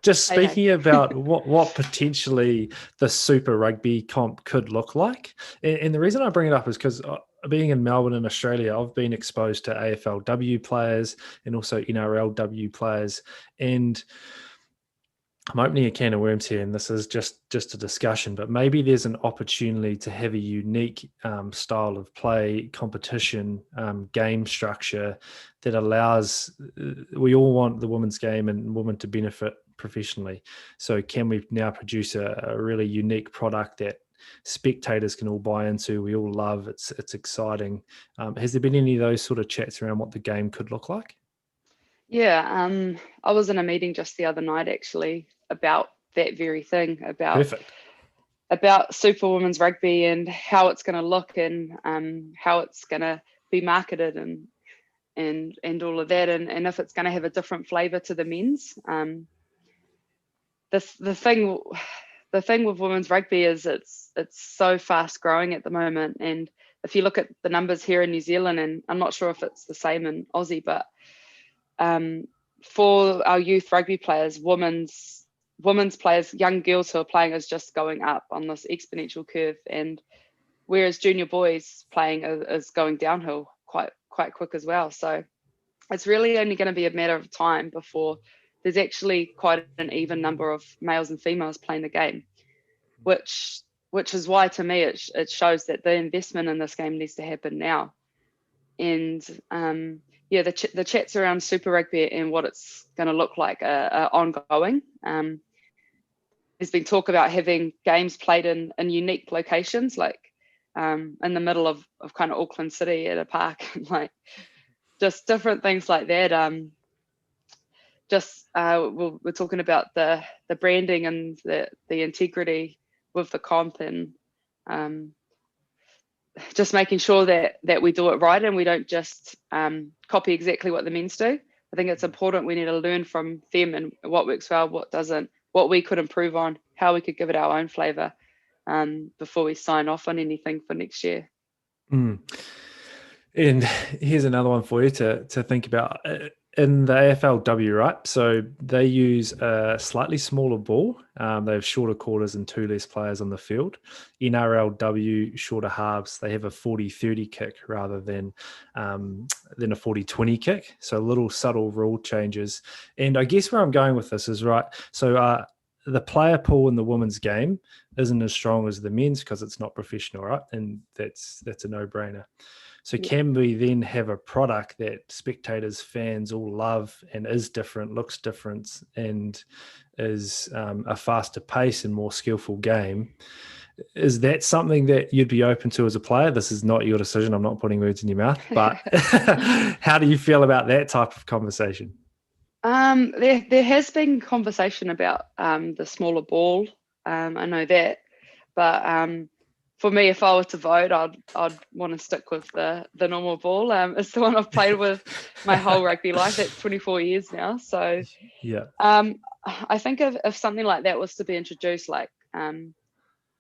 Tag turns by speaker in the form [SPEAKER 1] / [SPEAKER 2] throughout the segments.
[SPEAKER 1] just
[SPEAKER 2] Hey,
[SPEAKER 1] speaking about what potentially the Super Rugby comp could look like, and the reason I bring it up is because being in Melbourne in Australia, I've been exposed to AFLW players and also NRLW players, and I'm opening a can of worms here, and this is just a discussion, but maybe there's an opportunity to have a unique style of play, competition, game structure that allows. We all want the women's game and women to benefit professionally. So, can we now produce a really unique product that spectators can all buy into? We all love. It's exciting. Has there been any of those sort of chats around what the game could look like?
[SPEAKER 2] yeah, I was in a meeting just the other night actually about that very thing,
[SPEAKER 1] Perfect.
[SPEAKER 2] about Super Women's Rugby and how it's going to look and how it's going to be marketed and all of that, and if it's going to have a different flavour to the men's. The thing with women's rugby is it's so fast growing at the moment, and if you look at the numbers here in New Zealand, and I'm not sure if it's the same in Aussie, but um, for our youth rugby players, women's players, young girls who are playing is just going up on this exponential curve, and whereas junior boys playing is going downhill quite quick as well. So it's really only going to be a matter of time before there's actually quite an even number of males and females playing the game, which which is why to me it shows that the investment in this game needs to happen now. And yeah, the chats around Super Rugby and what it's going to look like are ongoing. There's been talk about having games played in unique locations, like in the middle of kind of Auckland City at a park, like just different things like that. We're talking about the branding and the integrity with the comp, and um, just making sure that we do it right and we don't just copy exactly what the men's do. I think it's important. We need to learn from them and what works well, what doesn't, what we could improve on, how we could give it our own flavour before we sign off on anything for next year.
[SPEAKER 1] Mm. And here's another one for you to think about. In the AFLW, right? So they use a slightly smaller ball. They have shorter quarters and two less players on the field. NRLW, shorter halves. They have a 40-30 kick rather than a 40-20 kick. So little subtle rule changes. And I guess where I'm going with this is, right, so the player pool in the women's game isn't as strong as the men's because it's not professional, right? And that's a no-brainer. So
[SPEAKER 2] Yeah.
[SPEAKER 1] can we then have a product that spectators, fans all love and is different, looks different, and is a faster pace and more skillful game? Is that something that you'd be open to as a player? This is not your decision. I'm not putting words in your mouth, but how do you feel about that type of conversation?
[SPEAKER 2] There has been conversation about the smaller ball. I know that, but for me, if I were to vote, I'd want to stick with the normal ball. It's the one I've played with my whole rugby life. That's 24 years now. So
[SPEAKER 1] Yeah.
[SPEAKER 2] I think if something like that was to be introduced, like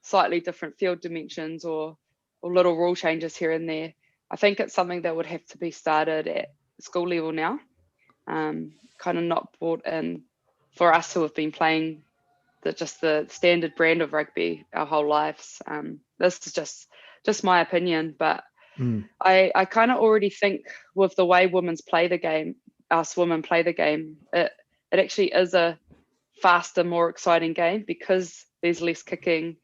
[SPEAKER 2] slightly different field dimensions or little rule changes here and there, I think it's something that would have to be started at school level now. Kind of not brought in for us who have been playing just the standard brand of rugby our whole lives. This is just my opinion, but
[SPEAKER 1] Mm.
[SPEAKER 2] I kind of already think with the way women's play the game, us women play the game, it actually is a faster, more exciting game because there's less kicking.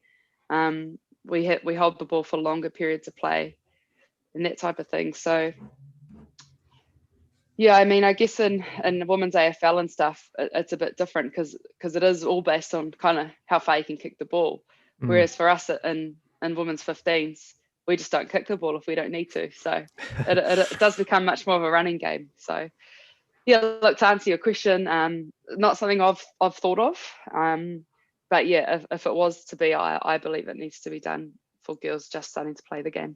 [SPEAKER 2] We hold the ball for longer periods of play and that type of thing. So yeah, I mean, I guess in women's AFL and stuff, it's a bit different because it is all based on kind of how far you can kick the ball.
[SPEAKER 1] Mm.
[SPEAKER 2] Whereas for us in women's 15s, we just don't kick the ball if we don't need to. So it does become much more of a running game. So yeah, look, to answer your question, not something I've thought of. But yeah, if it was to be, I believe it needs to be done for girls just starting to play the game.